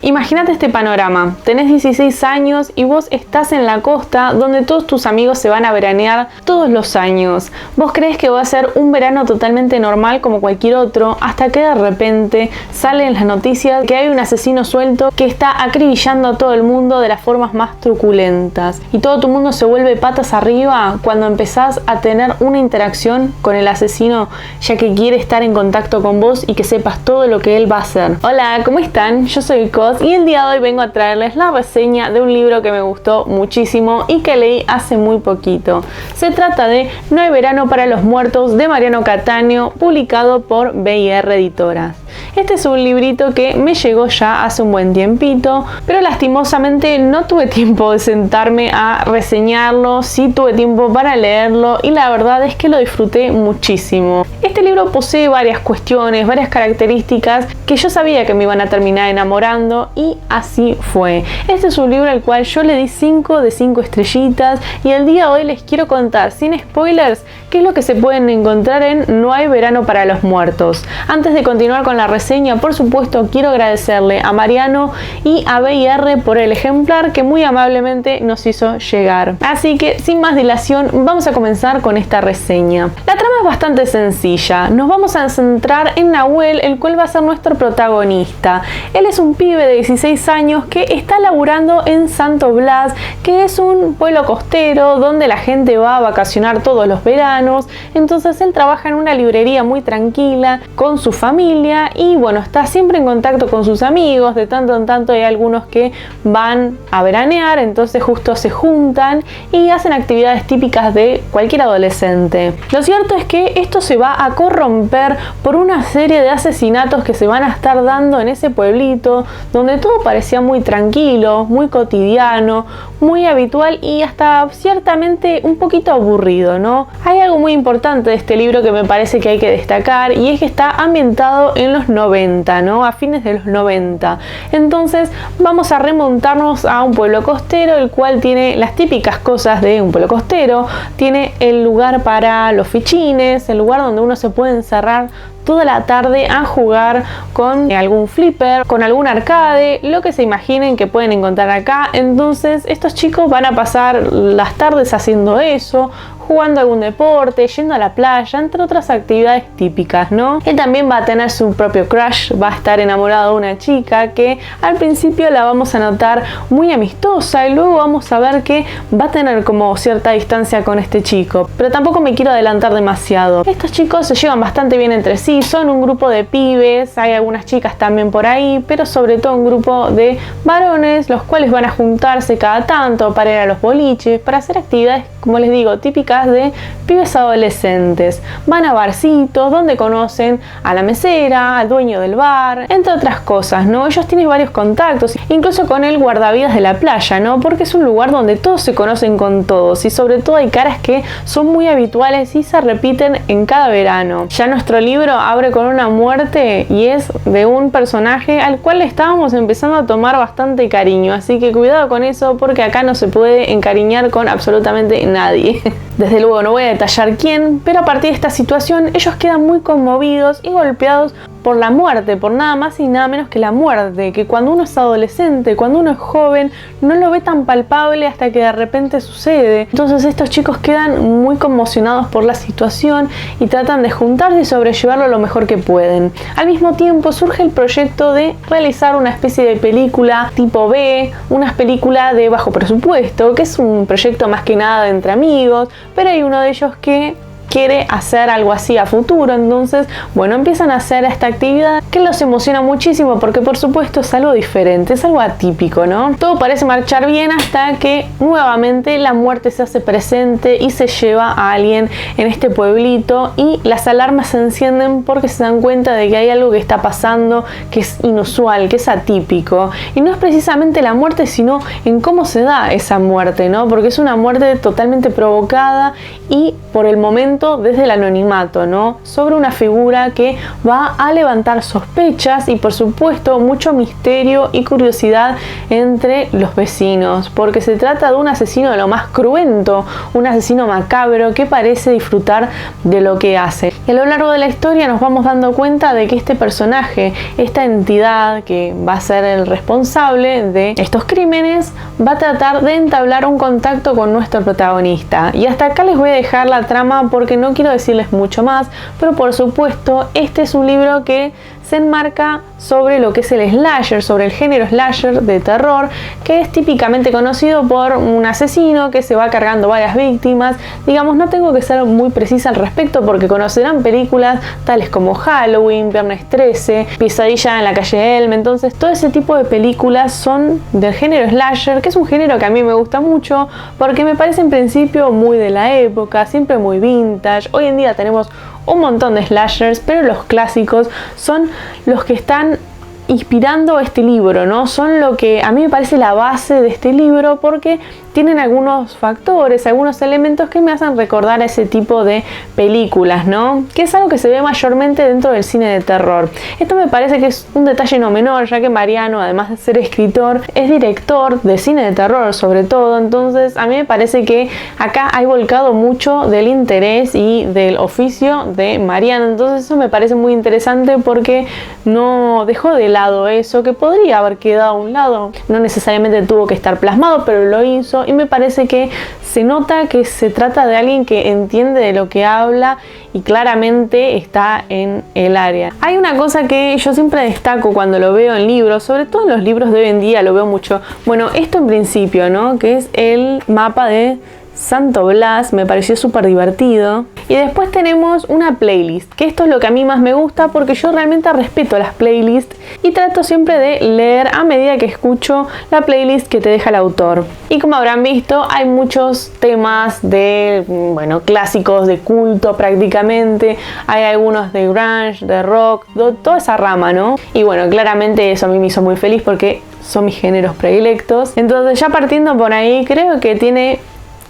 Imagínate este panorama, tenés 16 años y vos estás en la costa donde todos tus amigos se van a veranear todos los años. Vos crees que va a ser un verano totalmente normal como cualquier otro, hasta que de repente salen las noticias que hay un asesino suelto que está acribillando a todo el mundo de las formas más truculentas. Y todo tu mundo se vuelve patas arriba cuando empezás a tener una interacción con el asesino, ya que quiere estar en contacto con vos y que sepas todo lo que él va a hacer. Hola, ¿cómo están? Yo soy Cos y el día de hoy vengo a traerles la reseña de un libro que me gustó muchísimo y que leí hace muy poquito. Se trata de No hay verano para los muertos de Mariano Cattaneo, publicado por BIR Editoras. Este es un librito que me llegó ya hace un buen tiempito, pero lastimosamente no tuve tiempo de sentarme a reseñarlo, sí tuve tiempo para leerlo y la verdad es que lo disfruté muchísimo. Este libro posee varias cuestiones, varias características que yo sabía que me iban a terminar enamorando y así fue. Este es un libro al cual yo le di 5 de 5 estrellitas y el día de hoy les quiero contar sin spoilers qué es lo que se pueden encontrar en No hay verano para los muertos. Antes de continuar con la reseña, por supuesto quiero agradecerle a Mariano y a BIR por el ejemplar que muy amablemente nos hizo llegar. Así que sin más dilación vamos a comenzar con esta reseña. La trama es bastante sencilla, nos vamos a centrar en Nahuel, el cual va a ser nuestro protagonista. Él es un pibe de 16 años que está laburando en Santo Blas, que es un pueblo costero donde la gente va a vacacionar todos los veranos. Entonces él trabaja en una librería muy tranquila con su familia y bueno, está siempre en contacto con sus amigos. De tanto en tanto hay algunos que van a veranear, entonces justo se juntan y hacen actividades típicas de cualquier adolescente. Lo cierto es que esto se va a corromper por una serie de asesinatos que se van a estar dando en ese pueblito donde todo parecía muy tranquilo, muy cotidiano, muy habitual y hasta ciertamente un poquito aburrido, ¿no? Hay algo muy importante de este libro que me parece que hay que destacar y es que está ambientado en los 90, ¿no? A fines de los 90. Entonces vamos a remontarnos a un pueblo costero, el cual tiene las típicas cosas de un pueblo costero. Tiene el lugar para los fichines, el lugar donde uno se puede encerrar toda la tarde a jugar con algún flipper, con algún arcade, lo que se imaginen que pueden encontrar acá. Entonces estos chicos van a pasar las tardes haciendo eso, jugando algún deporte, yendo a la playa, entre otras actividades típicas, ¿no? Él también va a tener su propio crush, va a estar enamorado de una chica que al principio la vamos a notar muy amistosa y luego vamos a ver que va a tener como cierta distancia con este chico, pero tampoco me quiero adelantar demasiado. Estos chicos se llevan bastante bien entre sí, son un grupo de pibes, hay algunas chicas también por ahí, pero sobre todo un grupo de varones, los cuales van a juntarse cada tanto para ir a los boliches, para hacer actividades, como les digo, típicas de pibes adolescentes. Van a barcitos donde conocen a la mesera, al dueño del bar, entre otras cosas, ¿no? Ellos tienen varios contactos, incluso con el guardavidas de la playa, ¿no? Porque es un lugar donde todos se conocen con todos y sobre todo hay caras que son muy habituales y se repiten en cada verano. Ya nuestro libro abre con una muerte y es de un personaje al cual le estábamos empezando a tomar bastante cariño, así que cuidado con eso porque acá no se puede encariñar con absolutamente nadie. Desde luego no voy a detallar quién, pero a partir de esta situación ellos quedan muy conmovidos y golpeados por la muerte, por nada más y nada menos que la muerte, que cuando uno es adolescente, cuando uno es joven, no lo ve tan palpable hasta que de repente sucede. Entonces estos chicos quedan muy conmocionados por la situación y tratan de juntarse y sobrellevarlo lo mejor que pueden. Al mismo tiempo surge el proyecto de realizar una especie de película tipo B, una película de bajo presupuesto, que es un proyecto más que nada de entre amigos, pero hay uno de ellos que quiere hacer algo así a futuro. Entonces, bueno, empiezan a hacer esta actividad que los emociona muchísimo porque por supuesto es algo diferente, es algo atípico, ¿no? Todo parece marchar bien hasta que nuevamente la muerte se hace presente y se lleva a alguien en este pueblito y las alarmas se encienden porque se dan cuenta de que hay algo que está pasando que es inusual, que es atípico. Y no es precisamente la muerte, sino en cómo se da esa muerte, ¿no? Porque es una muerte totalmente provocada y por el momento desde el anonimato, ¿no? Sobre una figura que va a levantar sospechas y por supuesto mucho misterio y curiosidad entre los vecinos, porque se trata de un asesino de lo más cruento, un asesino macabro que parece disfrutar de lo que hace. Y a lo largo de la historia nos vamos dando cuenta de que este personaje, esta entidad que va a ser el responsable de estos crímenes, va a tratar de entablar un contacto con nuestro protagonista. Y hasta acá les voy a dejar la trama porque no quiero decirles mucho más, pero por supuesto este es un libro que se enmarca sobre lo que es el slasher, sobre el género slasher de terror, que es típicamente conocido por un asesino que se va cargando varias víctimas. Digamos, no tengo que ser muy precisa al respecto porque conocerán películas tales como Halloween, Viernes 13, Pesadilla en la calle Elm. Entonces todo ese tipo de películas son del género slasher, que es un género que a mí me gusta mucho porque me parece en principio muy de la época, siempre muy vintage. Hoy en día tenemos un montón de slashers, pero los clásicos son los que están inspirando este libro, ¿no? Son lo que a mí me parece la base de este libro porque tienen algunos factores, algunos elementos que me hacen recordar a ese tipo de películas, ¿no? Que es algo que se ve mayormente dentro del cine de terror. Esto me parece que es un detalle no menor, ya que Mariano, además de ser escritor, es director de cine de terror sobre todo. Entonces a mí me parece que acá hay volcado mucho del interés y del oficio de Mariano. Entonces eso me parece muy interesante porque no dejó de lado eso que podría haber quedado a un lado. No necesariamente tuvo que estar plasmado, pero lo hizo. Y me parece que se nota que se trata de alguien que entiende de lo que habla y claramente está en el área. Hay una cosa que yo siempre destaco cuando lo veo en libros, sobre todo en los libros de hoy en día lo veo mucho. Bueno, esto en principio, ¿no? Que es el mapa de Santo Blas, me pareció súper divertido. Y después tenemos una playlist, que esto es lo que a mí más me gusta porque yo realmente respeto las playlists y trato siempre de leer a medida que escucho la playlist que te deja el autor. Y como habrán visto, hay muchos temas de, bueno, clásicos de culto prácticamente, hay algunos de grunge, de rock, de toda esa rama, ¿no? Y bueno, claramente eso a mí me hizo muy feliz porque son mis géneros predilectos. Entonces ya partiendo por ahí, creo que tiene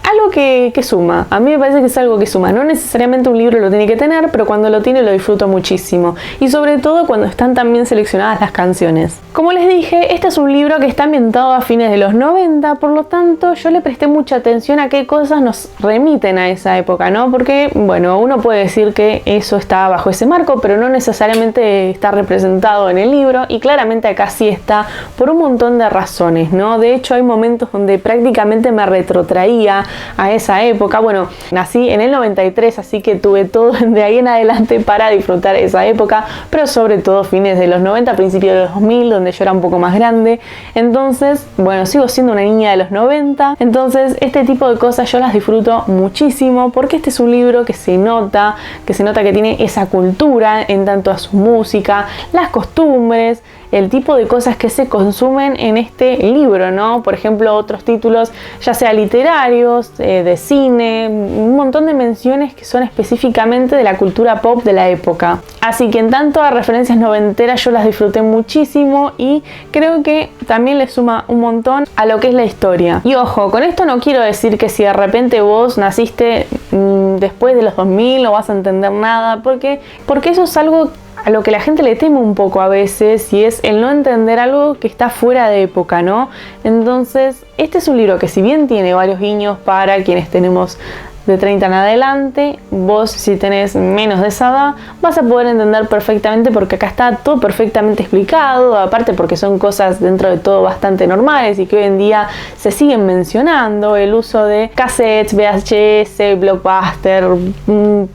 algo que suma. A mí me parece que es algo que suma. No necesariamente un libro lo tiene que tener, pero cuando lo tiene lo disfruto muchísimo. Y sobre todo cuando están tan bien seleccionadas las canciones. Como les dije, este es un libro que está ambientado a fines de los 90, por lo tanto yo le presté mucha atención a qué cosas nos remiten a esa época, ¿no? Porque, bueno, uno puede decir que eso está bajo ese marco, pero no necesariamente está representado en el libro y claramente acá sí está por un montón de razones, ¿no? De hecho hay momentos donde prácticamente me retrotraía a esa época. Bueno, nací en el 93, así que tuve todo de ahí en adelante para disfrutar esa época, pero sobre todo fines de los 90, principios de los 2000, donde yo era un poco más grande. Entonces, bueno, sigo siendo una niña de los 90, entonces este tipo de cosas yo las disfruto muchísimo porque este es un libro que se nota que tiene esa cultura en tanto a su música, las costumbres, el tipo de cosas que se consumen en este libro, ¿no? Por ejemplo, otros títulos, ya sea literarios, de cine, un montón de menciones que son específicamente de la cultura pop de la época. Así que en tanto a referencias noventeras yo las disfruté muchísimo y creo que también le suma un montón a lo que es la historia. Y ojo, con esto no quiero decir que si de repente vos naciste después de los 2000 no vas a entender nada, porque eso es algo a lo que la gente le teme un poco a veces, y es el no entender algo que está fuera de época, ¿no? Entonces, este es un libro que si bien tiene varios guiños para quienes tenemos de 30 en adelante, vos si tenés menos de esa edad vas a poder entender perfectamente porque acá está todo perfectamente explicado, aparte porque son cosas dentro de todo bastante normales y que hoy en día se siguen mencionando, el uso de cassettes, VHS, Blockbuster,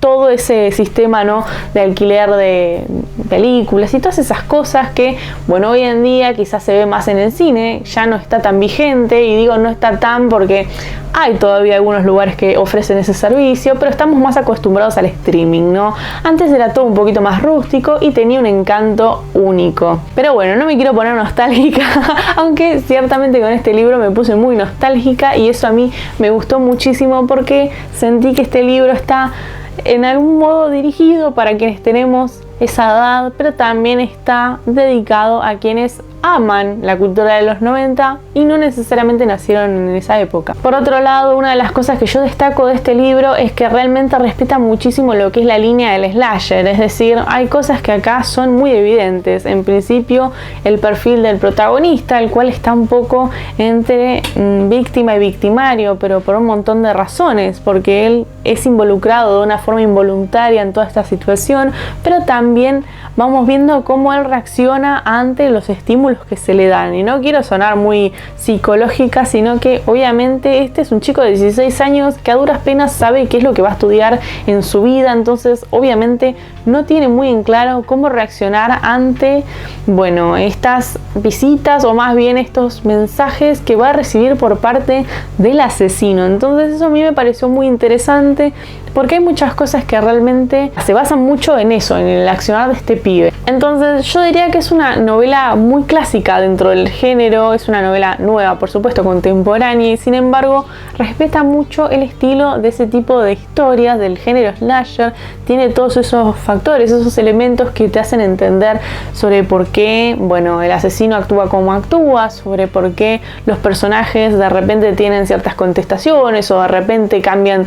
todo ese sistema, ¿no?, de alquiler de películas y todas esas cosas que, bueno, hoy en día quizás se ve más en el cine, ya no está tan vigente, y digo no está tan porque hay todavía algunos lugares que ofrecen ese servicio, pero estamos más acostumbrados al streaming, ¿no? Antes era todo un poquito más rústico y tenía un encanto único. Pero bueno, no me quiero poner nostálgica, aunque ciertamente con este libro me puse muy nostálgica y eso a mí me gustó muchísimo porque sentí que este libro está en algún modo dirigido para quienes tenemos esa edad, pero también está dedicado a quienes aman la cultura de los 90 y no necesariamente nacieron en esa época. Por otro lado, una de las cosas que yo destaco de este libro es que realmente respeta muchísimo lo que es la línea del slasher, es decir, hay cosas que acá son muy evidentes. En principio, el perfil del protagonista, el cual está un poco entre víctima y victimario, pero por un montón de razones, porque él es involucrado de una forma involuntaria en toda esta situación, pero también vamos viendo cómo él reacciona ante los estímulos que se le dan. Y no quiero sonar muy psicológica, sino que obviamente este es un chico de 16 años que a duras penas sabe qué es lo que va a estudiar en su vida, entonces obviamente no tiene muy en claro cómo reaccionar ante, bueno, estas visitas o más bien estos mensajes que va a recibir por parte del asesino. Entonces eso a mí me pareció muy interesante, porque hay muchas cosas que realmente se basan mucho en eso, en el accionar de este pibe. Entonces yo diría que es una novela muy clásica dentro del género, es una novela nueva, por supuesto, contemporánea, y sin embargo respeta mucho el estilo de ese tipo de historias del género slasher. Tiene todos esos factores, esos elementos que te hacen entender sobre por qué, bueno, el asesino actúa como actúa, sobre por qué los personajes de repente tienen ciertas contestaciones o de repente cambian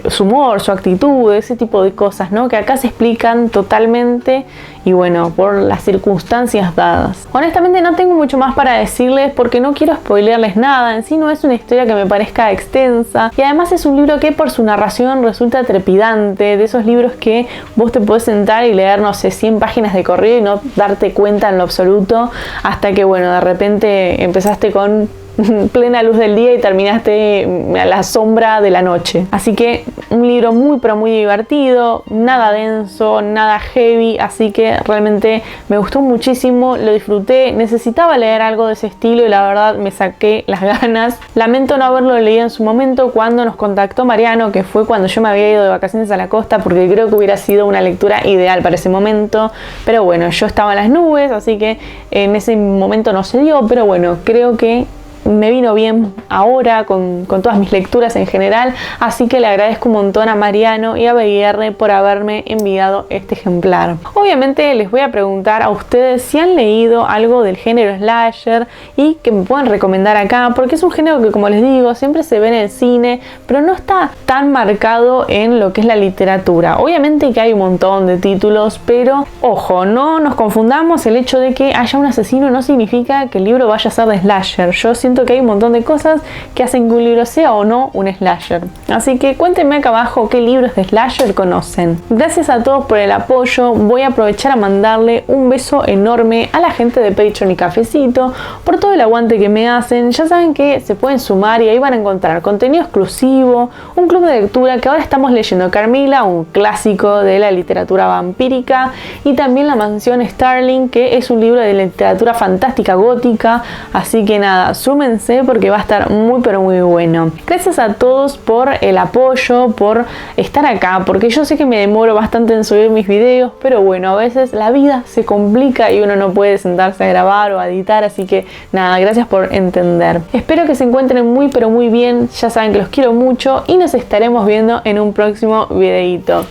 su humor, su actitud, ese tipo de cosas, ¿no? Que acá se explican totalmente y bueno, por las circunstancias dadas. Honestamente no tengo mucho más para decirles porque no quiero spoilearles nada. En sí no es una historia que me parezca extensa y además es un libro que por su narración resulta trepidante, de esos libros que vos te podés sentar y leer, no sé, 100 páginas de corrido y no darte cuenta en lo absoluto hasta que, bueno, de repente empezaste con plena luz del día y terminaste a la sombra de la noche. Así que un libro muy pero muy divertido, nada denso, nada heavy, así que realmente me gustó muchísimo, lo disfruté, necesitaba leer algo de ese estilo y la verdad me saqué las ganas. Lamento no haberlo leído en su momento cuando nos contactó Mariano, que fue cuando yo me había ido de vacaciones a la costa, porque creo que hubiera sido una lectura ideal para ese momento, pero bueno, yo estaba en las nubes, así que en ese momento no se dio, pero bueno, creo que me vino bien ahora con todas mis lecturas en general, así que le agradezco un montón a Mariano y a BR por haberme enviado este ejemplar. Obviamente les voy a preguntar a ustedes si han leído algo del género slasher y que me pueden recomendar acá, porque es un género que, como les digo, siempre se ve en el cine, pero no está tan marcado en lo que es la literatura. Obviamente que hay un montón de títulos, pero ojo, no nos confundamos, el hecho de que haya un asesino no significa que el libro vaya a ser de slasher. Yo siento que hay un montón de cosas que hacen que un libro sea o no un slasher. Así que cuéntenme acá abajo qué libros de slasher conocen. Gracias a todos por el apoyo. Voy a aprovechar a mandarle un beso enorme a la gente de Patreon y Cafecito por todo el aguante que me hacen. Ya saben que se pueden sumar y ahí van a encontrar contenido exclusivo, un club de lectura que ahora estamos leyendo Carmila, un clásico de la literatura vampírica, y también La Mansión Starling, que es un libro de literatura fantástica gótica. Así que nada, súmense porque va a estar muy pero muy bueno. Gracias a todos por el apoyo, por estar acá, porque yo sé que me demoro bastante en subir mis videos, pero bueno, a veces la vida se complica y uno no puede sentarse a grabar o a editar, así que nada, gracias por entender. Espero que se encuentren muy pero muy bien, ya saben que los quiero mucho y nos estaremos viendo en un próximo videito.